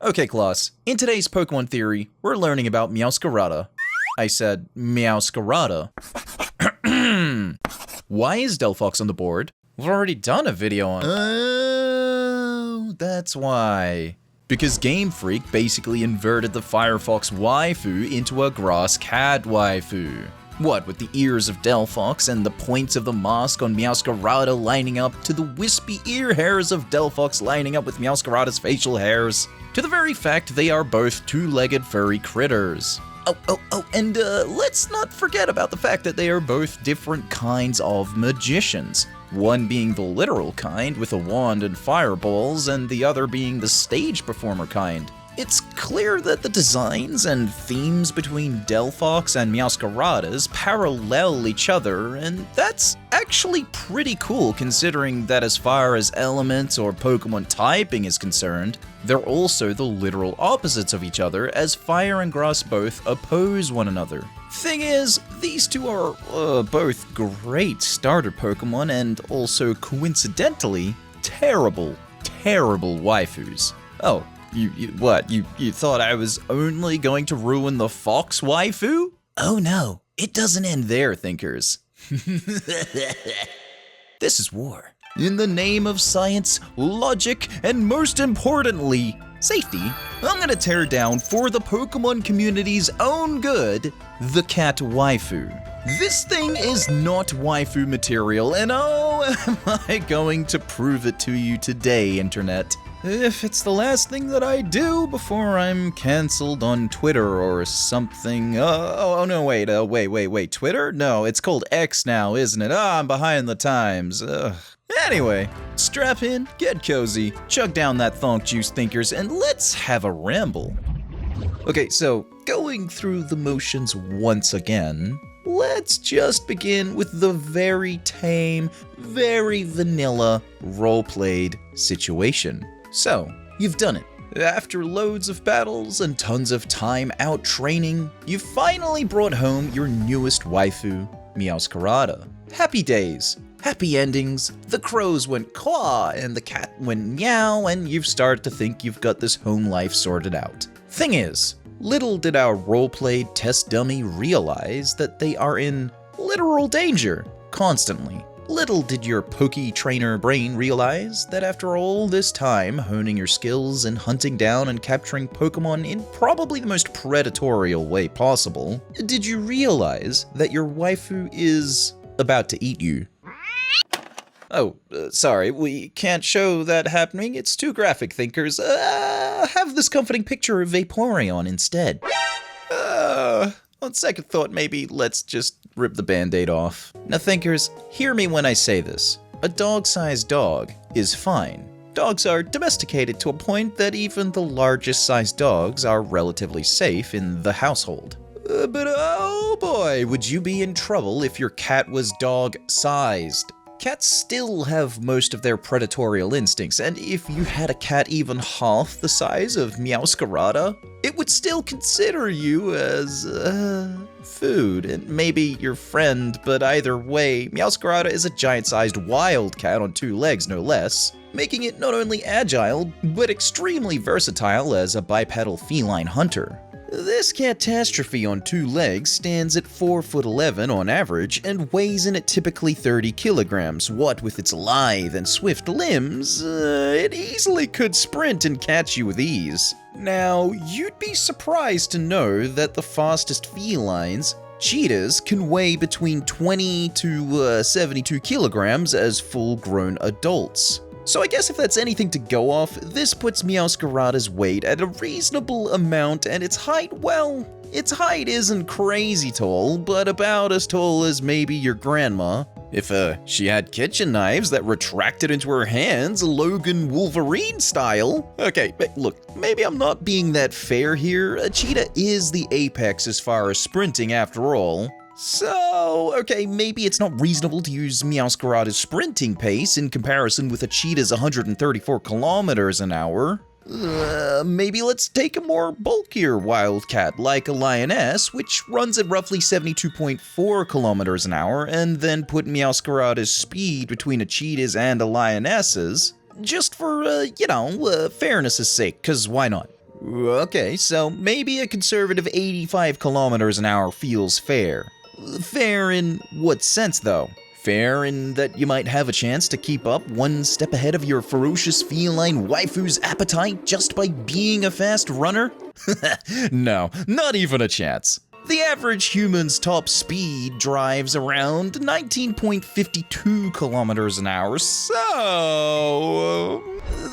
Okay, class, in today's Pokemon theory, we're learning about Meowscarada. I said Meowscarada. Why is Delphox on the board? We've already done a video on— Oh, that's why. Because Game Freak basically inverted the Firefox waifu into a grass cat waifu. What, with the ears of Delphox and the points of the mask on Meowscarada lining up to the wispy ear hairs of Delphox lining up with Meowscarada's facial hairs, to the very fact they are both two-legged furry critters. And let's not forget about the fact that they are both different kinds of magicians. One being the literal kind with a wand and fireballs, and the other being the stage performer kind. It's clear that the designs and themes between Delphox and Meowscaradas parallel each other, and that's actually pretty cool considering that as far as elements or Pokemon typing is concerned, they're also the literal opposites of each other, as fire and grass both oppose one another. Thing is, these two are both great starter Pokemon and also coincidentally terrible waifus. Oh. You thought I was only going to ruin the fox waifu? Oh no, it doesn't end there, thinkers. This is war. In the name of science, logic, and most importantly, safety, I'm gonna tear down, for the Pokemon community's own good, the cat waifu. This thing is not waifu material, and oh, am I going to prove it to you today, internet. If it's the last thing that I do before I'm cancelled on Twitter or something. Wait, Twitter? No, it's called X now, isn't it? I'm behind the times. Anyway, strap in, get cozy, chug down that thonk juice, thinkers, and let's have a ramble. Okay, so going through the motions once again, let's just begin with the very tame, very vanilla role-played situation. So, you've done it. After loads of battles and tons of time out training, you've finally brought home your newest waifu, Meowscarada. Happy days, happy endings, the crows went caw and the cat went meow, and you've started to think you've got this home life sorted out. Thing is, little did our role-played test dummy realize that they are in literal danger, constantly. Little did your pokey trainer brain realize that after all this time honing your skills and hunting down and capturing Pokemon in probably the most predatory way possible, did you realize that your waifu is about to eat you? Oh, sorry, we can't show that happening, it's too graphic, thinkers. Have this comforting picture of Vaporeon instead. On second thought, maybe let's just rip the band-aid off. Now thinkers, hear me when I say this. A dog-sized dog is fine. Dogs are domesticated to a point that even the largest sized dogs are relatively safe in the household. But oh boy, would you be in trouble if your cat was dog-sized. Cats still have most of their predatory instincts, and if you had a cat even half the size of Meowscarada, it would still consider you as, food, and maybe your friend, but either way, Meowscarada is a giant-sized wild cat on two legs, no less, making it not only agile, but extremely versatile as a bipedal feline hunter. This catastrophe on two legs stands at 4'11" on average and weighs in at typically 30 kilograms. What with its lithe and swift limbs, it easily could sprint and catch you with ease. Now, you'd be surprised to know that the fastest felines, cheetahs, can weigh between 20 to 72 kilograms as full-grown adults. So I guess if that's anything to go off, this puts Meowscarada's weight at a reasonable amount, and its height, well, its height isn't crazy tall, but about as tall as maybe your grandma. If she had kitchen knives that retracted into her hands, Logan Wolverine style. Okay, look, maybe I'm not being that fair here. A cheetah is the apex as far as sprinting after all. So, okay, maybe it's not reasonable to use Meowscarada's sprinting pace in comparison with a cheetah's 134 kilometers an hour. Maybe let's take a more bulkier wildcat like a lioness, which runs at roughly 72.4 kilometers an hour, and then put Meowscarada's speed between a cheetah's and a lioness's, just for, fairness' sake, cause why not? Okay, so maybe a conservative 85 kilometers an hour feels fair. Fair in what sense, though? Fair in that you might have a chance to keep up one step ahead of your ferocious feline waifu's appetite just by being a fast runner? No, not even a chance. The average human's top speed drives around 19.52 kilometers an hour, so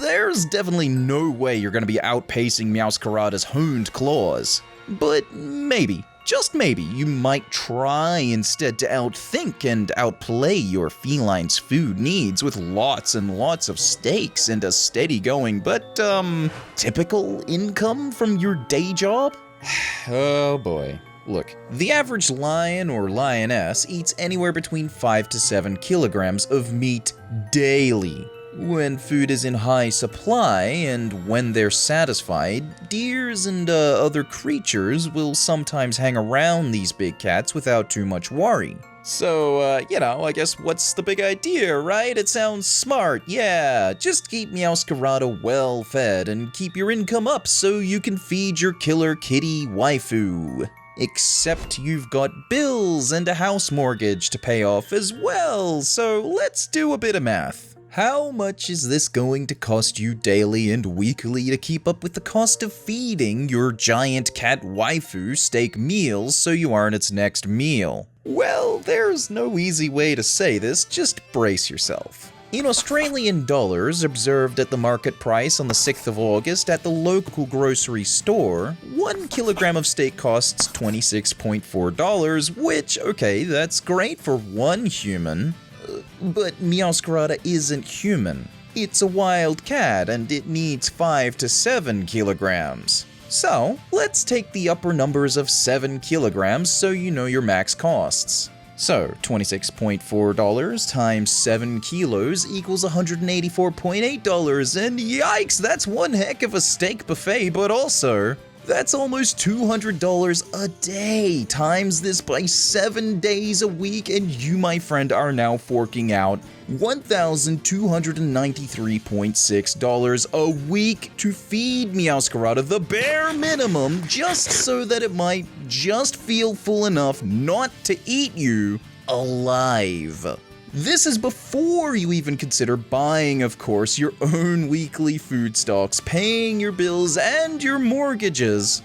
there's definitely no way you're going to be outpacing Meowscarada's honed claws. But maybe, just maybe, you might try instead to outthink and outplay your feline's food needs with lots and lots of steaks and a steady going but, typical income from your day job? Oh boy. Look, the average lion or lioness eats anywhere between 5 to 7 kilograms of meat daily. When food is in high supply and when they're satisfied, deers and other creatures will sometimes hang around these big cats without too much worry. So, I guess what's the big idea, right? It sounds smart, yeah. Just keep Meowscarada well fed and keep your income up so you can feed your killer kitty waifu. Except you've got bills and a house mortgage to pay off as well, so let's do a bit of math. How much is this going to cost you daily and weekly to keep up with the cost of feeding your giant cat waifu steak meals so you aren't its next meal? Well, there's no easy way to say this, just brace yourself. In Australian dollars observed at the market price on the 6th of August at the local grocery store, 1 kilogram of steak costs $26.4, which, okay, that's great for one human. But Meowscarada isn't human. It's a wild cat and it needs 5 to 7 kilograms. So, let's take the upper numbers of 7 kilograms so you know your max costs. So, $26.4 times 7 kilos equals $184.8, and yikes, that's one heck of a steak buffet, but also, that's almost $200 a day. Times this by 7 days a week, and you, my friend, are now forking out $1,293.6 a week to feed Meowscarada, the bare minimum, just so that it might just feel full enough not to eat you alive. This is before you even consider buying, of course, your own weekly food stocks, paying your bills and your mortgages.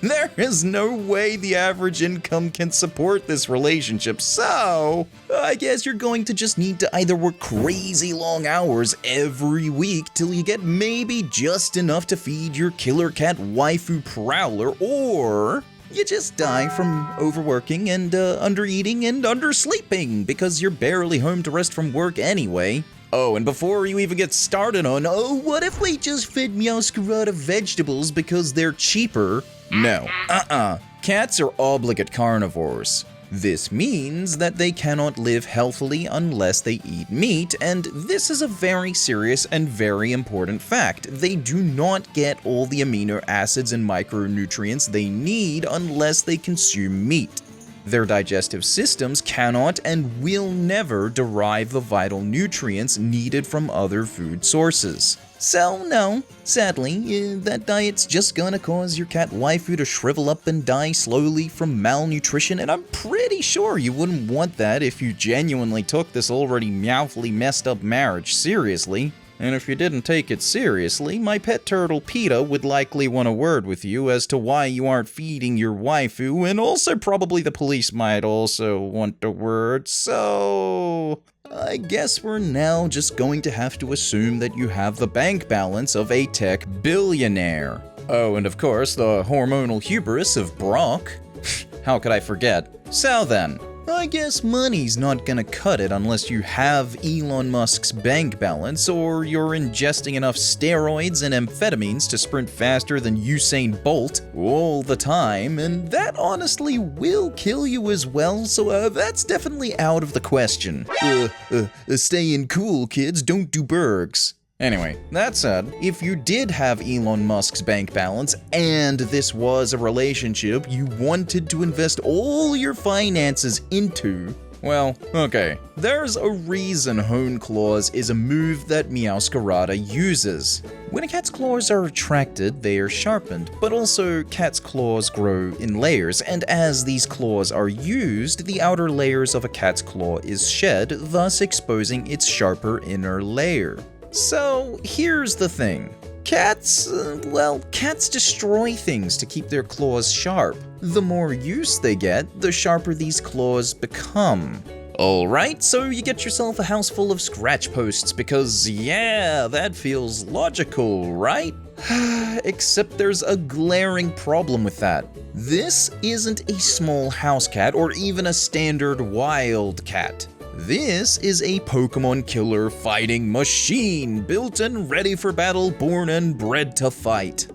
There is no way the average income can support this relationship, so I guess you're going to just need to either work crazy long hours every week till you get maybe just enough to feed your killer cat waifu prowler, or you just die from overworking and undereating and undersleeping because you're barely home to rest from work anyway. Oh, and before you even get started on, oh, what if we just fed Meowscarada vegetables because they're cheaper? No, Cats are obligate carnivores. This means that they cannot live healthily unless they eat meat, and this is a very serious and very important fact. They do not get all the amino acids and micronutrients they need unless they consume meat. Their digestive systems cannot and will never derive the vital nutrients needed from other food sources. So no, sadly, that diet's just gonna cause your cat waifu to shrivel up and die slowly from malnutrition, and I'm pretty sure you wouldn't want that if you genuinely took this already meowfully messed up marriage seriously. And if you didn't take it seriously, my pet turtle PETA would likely want a word with you as to why you aren't feeding your waifu, and also probably the police might also want a word, so I guess we're now just going to have to assume that you have the bank balance of a tech billionaire. Oh, and of course, the hormonal hubris of Brock. How could I forget? So then, I guess money's not gonna cut it unless you have Elon Musk's bank balance, or you're ingesting enough steroids and amphetamines to sprint faster than Usain Bolt all the time, and that honestly will kill you as well, so that's definitely out of the question. Staying cool, kids, don't do bergs. Anyway, that said, if you did have Elon Musk's bank balance and this was a relationship you wanted to invest all your finances into, Well, okay. There's a reason Hone Claws is a move that Meowscarada uses. When a cat's claws are retracted, they are sharpened, but also cat's claws grow in layers, and as these claws are used, the outer layers of a cat's claw is shed, thus exposing its sharper inner layer. So, here's the thing. Cats destroy things to keep their claws sharp. The more use they get, the sharper these claws become. Alright, so you get yourself a house full of scratch posts because, yeah, that feels logical, right? Except there's a glaring problem with that. This isn't a small house cat or even a standard wild cat. This is a Pokemon killer fighting machine, built and ready for battle, born and bred to fight.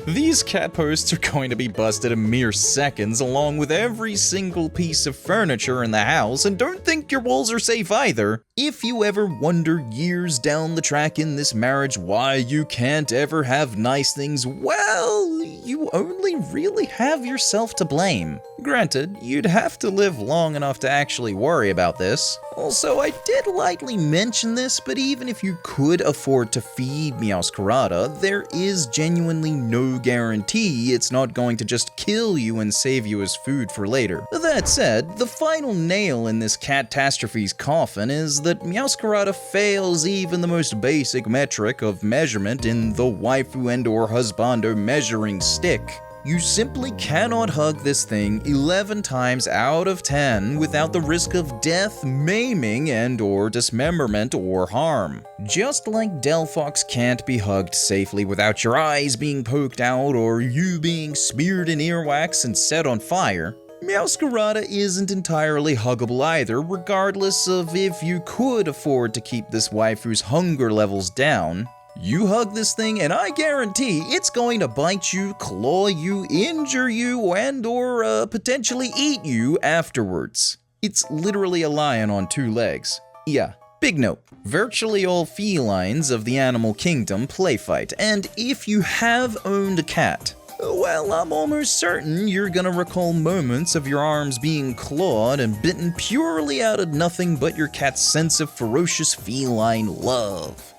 These cat posts are going to be busted in mere seconds along with every single piece of furniture in the house, and don't think your walls are safe either. If you ever wonder years down the track in this marriage why you can't ever have nice things, well, you only really have yourself to blame. Granted, you'd have to live long enough to actually worry about this. Also, I did lightly mention this, but even if you could afford to feed Meowscarada, there is genuinely no guarantee it's not going to just kill you and save you as food for later. That said, the final nail in this catastrophe's coffin is that Meowscarada fails even the most basic metric of measurement in the waifu and or husbando measuring stick. You simply cannot hug this thing 11 times out of 10 without the risk of death, maiming, and or dismemberment or harm. Just like Delphox can't be hugged safely without your eyes being poked out or you being smeared in earwax and set on fire, Meowscarada isn't entirely huggable either, regardless of if you could afford to keep this waifu's hunger levels down. You hug this thing and I guarantee it's going to bite you, claw you, injure you, and or potentially eat you afterwards. It's literally a lion on 2 legs. Yeah, big note. Virtually all felines of the animal kingdom play fight, and if you have owned a cat, well, I'm almost certain you're gonna recall moments of your arms being clawed and bitten purely out of nothing but your cat's sense of ferocious feline love.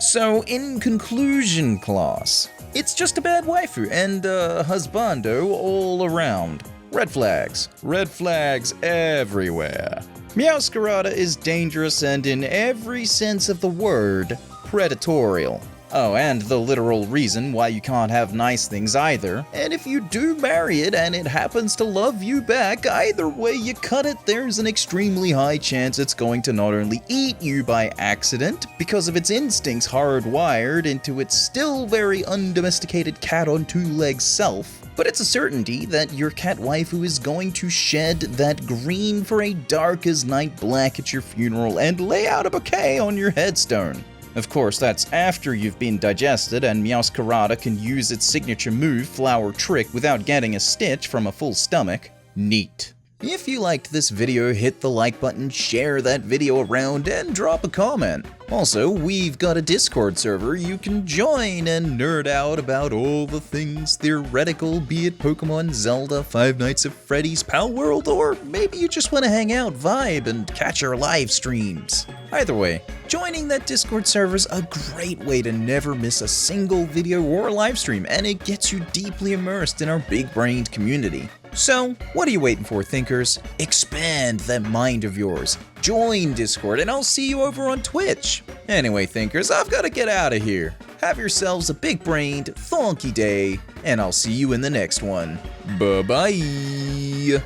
So, in conclusion, class, it's just a bad waifu and husbando all around. Red flags everywhere. Meowscarada is dangerous and in every sense of the word, predatorial. Oh, and the literal reason why you can't have nice things either. And if you do marry it and it happens to love you back, either way you cut it, there's an extremely high chance it's going to not only eat you by accident, because of its instincts hardwired into its still very undomesticated cat on 2 legs self, but it's a certainty that your cat waifu is going to shed that green for a dark as night black at your funeral and lay out a bouquet on your headstone. Of course, that's after you've been digested and Meowscarada can use its signature move, Flower Trick, without getting a stitch from a full stomach. Neat. If you liked this video, hit the like button, share that video around, and drop a comment. Also, we've got a Discord server you can join and nerd out about all the things theoretical, be it Pokemon, Zelda, Five Nights at Freddy's, Palworld, or maybe you just want to hang out, vibe, and catch our live streams. Either way, joining that Discord server's a great way to never miss a single video or live stream, and it gets you deeply immersed in our big-brained community. So, what are you waiting for, thinkers? Expand that mind of yours. Join Discord, and I'll see you over on Twitch. Anyway, thinkers, I've got to get out of here. Have yourselves a big-brained, thonky day, and I'll see you in the next one. Bye-bye.